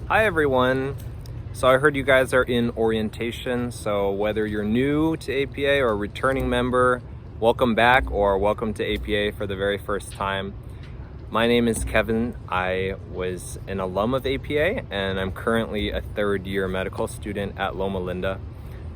Hi everyone. So I heard you guys are in orientation, so whether you're new to APA or a returning member, welcome back or welcome to APA for the very first time. My name is Kevin. I was an alum of APA and I'm currently a third year medical student at Loma Linda.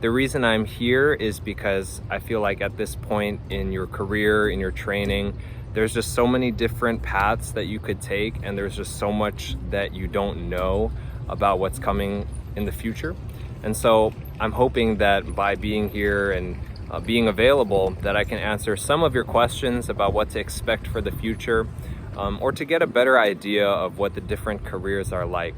The reason I'm here is because I feel like at this point in your career, in your training, there's just so many different paths that you could take, and there's just so much that you don't know about what's coming in the future. And so I'm hoping that by being here and being available, that I can answer some of your questions about what to expect for the future, or to get a better idea of what the different careers are like.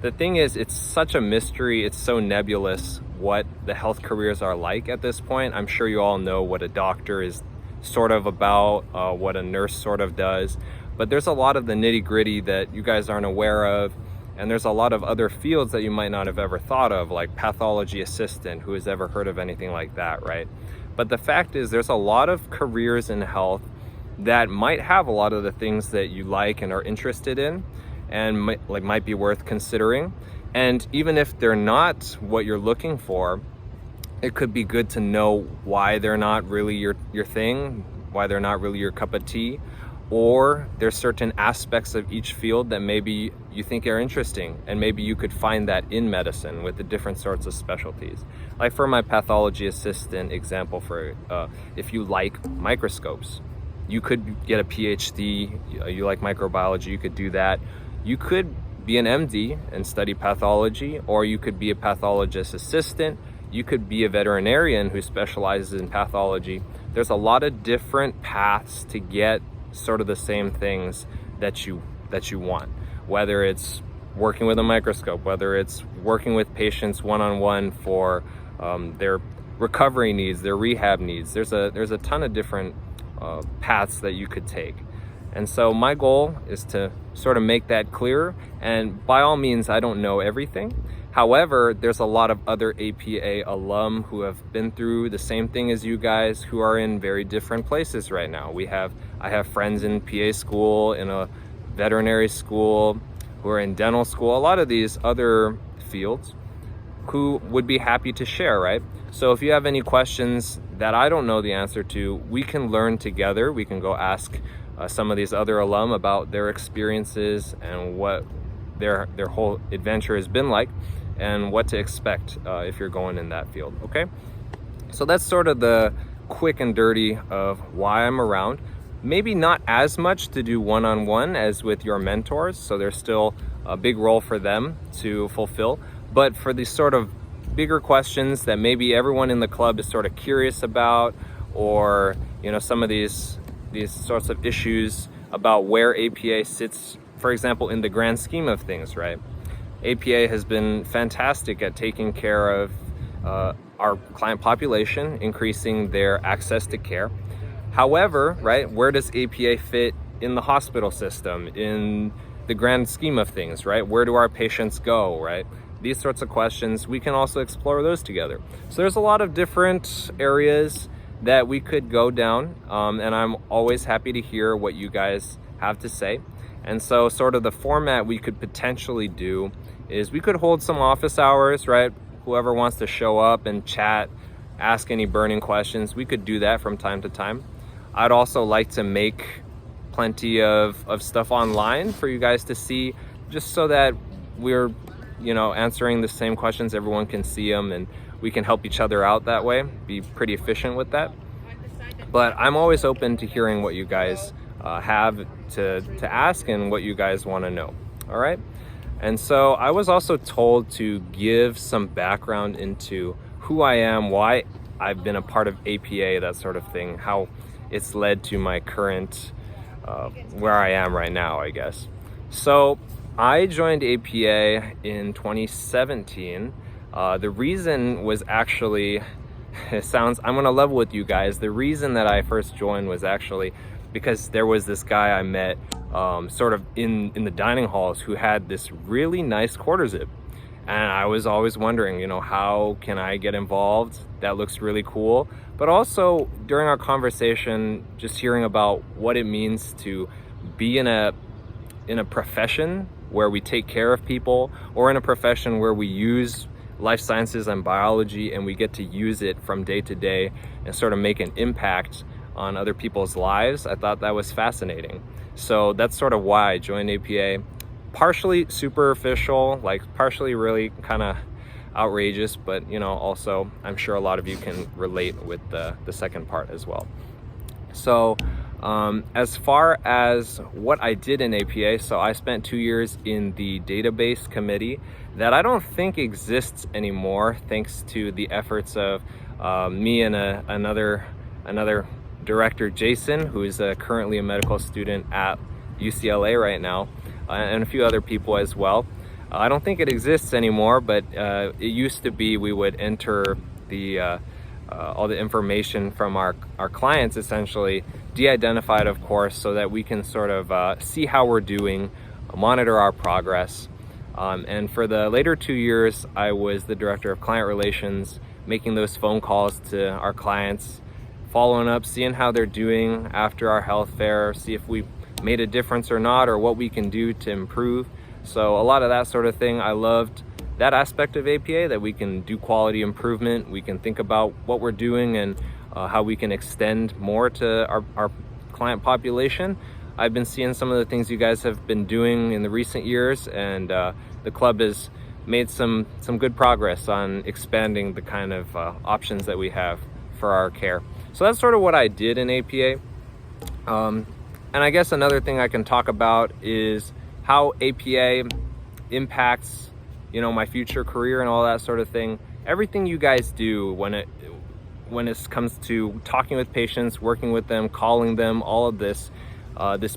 The thing is, it's such a mystery, it's so nebulous what the health careers are like at this point. I'm sure you all know what a doctor is sort of about, what a nurse sort of does, but there's a lot of the nitty-gritty that you guys aren't aware of, and there's a lot of other fields that you might not have ever thought of, like pathology assistant. Who has ever heard of anything like that, right? But the fact is, there's a lot of careers in health that might have a lot of the things that you like and are interested in, and might be worth considering. And even if they're not what you're looking for, it could be good to know why they're not really your thing, why they're not really your cup of tea, or there's certain aspects of each field that maybe you think are interesting, and maybe you could find that in medicine with the different sorts of specialties. Like for my pathology assistant example, for if you like microscopes, you could get a PhD. You like microbiology, you could do that. You could be an MD and study pathology, or you could be a pathologist assistant. You could be a veterinarian who specializes in pathology. There's a lot of different paths to get sort of the same things that you want, whether it's working with a microscope, whether it's working with patients one-on-one for their recovery needs, their rehab needs. There's a ton of different paths that you could take. And so my goal is to sort of make that clearer. And by all means, I don't know everything. However, there's a lot of other APA alum who have been through the same thing as you guys, who are in very different places right now. I have friends in PA school, in a veterinary school, who are in dental school, a lot of these other fields, who would be happy to share, right? So if you have any questions that I don't know the answer to, we can learn together. We can go ask some of these other alum about their experiences and what their whole adventure has been like, and what to expect if you're going in that field, okay? So that's sort of the quick and dirty of why I'm around. Maybe not as much to do one-on-one as with your mentors, so there's still a big role for them to fulfill, but for these sort of bigger questions that maybe everyone in the club is sort of curious about, or some of these sorts of issues about where APA sits, for example, in the grand scheme of things, right? APA has been fantastic at taking care of our client population, increasing their access to care. However, right, where does APA fit in the hospital system, in the grand scheme of things, right? Where do our patients go, right? These sorts of questions, we can also explore those together. So there's a lot of different areas that we could go down, and I'm always happy to hear what you guys have to say. And so sort of the format we could potentially do is we could hold some office hours, right? Whoever wants to show up and chat, ask any burning questions, we could do that from time to time. I'd also like to make plenty of stuff online for you guys to see, just so that we're answering the same questions, everyone can see them, and we can help each other out that way, be pretty efficient with that. But I'm always open to hearing what you guys have to ask and what you guys want to know, all right? And so I was also told to give some background into who I am, why I've been a part of APA, that sort of thing, how it's led to my current, where I am right now, I guess. So I joined APA in 2017. The reason was actually, I'm gonna level with you guys. The reason that I first joined was actually because there was this guy I met sort of in the dining halls who had this really nice quarter zip. And I was always wondering, how can I get involved? That looks really cool. But also during our conversation, just hearing about what it means to be in a profession where we take care of people, or in a profession where we use life sciences and biology and we get to use it from day to day and sort of make an impact on other people's lives. I thought that was fascinating. So that's sort of why I joined APA. Partially superficial, like partially really kind of outrageous, but you know, also I'm sure a lot of you can relate with the second part as well. So as far as what I did in APA, so I spent 2 years in the database committee that I don't think exists anymore, thanks to the efforts of me and another director, Jason, who is currently a medical student at UCLA right now, and a few other people as well. I don't think it exists anymore, but it used to be we would enter the all the information from our clients, essentially de-identified, of course, so that we can sort of see how we're doing, monitor our progress. And for the later 2 years, I was the director of client relations, making those phone calls to our clients, following up, seeing how they're doing after our health fair, see if we made a difference or not, or what we can do to improve. So a lot of that sort of thing. I loved that aspect of APA, that we can do quality improvement, we can think about what we're doing and how we can extend more to our client population. I've been seeing some of the things you guys have been doing in the recent years, and the club has made some good progress on expanding the kind of options that we have for our care. So that's sort of what I did in APA. And I guess another thing I can talk about is how APA impacts, you know, my future career and all that sort of thing. Everything you guys do when it comes to talking with patients, working with them, calling them, all of this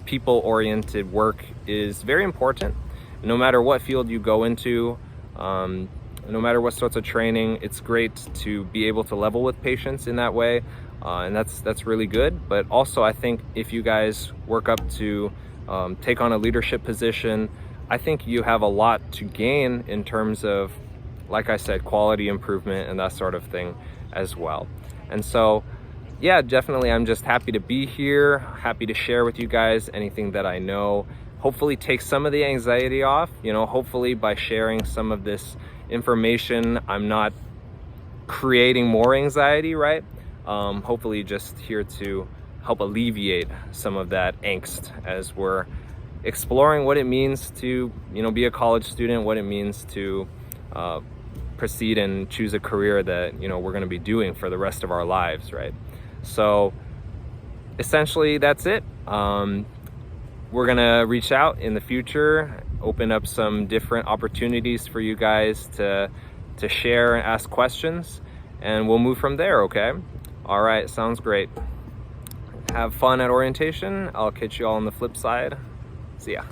people-oriented work is very important. No matter what field you go into, no matter what sorts of training, it's great to be able to level with patients in that way, and that's really good. But also, I think if you guys work up to take on a leadership position, I think you have a lot to gain in terms of, like I said, quality improvement and that sort of thing as well. And so, yeah, definitely I'm just happy to be here, happy to share with you guys anything that I know. Hopefully take some of the anxiety off, you know, hopefully by sharing some of this information, I'm not creating more anxiety, right? Hopefully just here to help alleviate some of that angst as we're exploring what it means to, you know, be a college student, what it means to proceed and choose a career that, you know, we're going to be doing for the rest of our lives, right? So essentially that's it. We're going to reach out in the future, open up some different opportunities for you guys to share and ask questions, and we'll move from there, okay? All right, sounds great. Have fun at orientation. I'll catch you all on the flip side. See ya.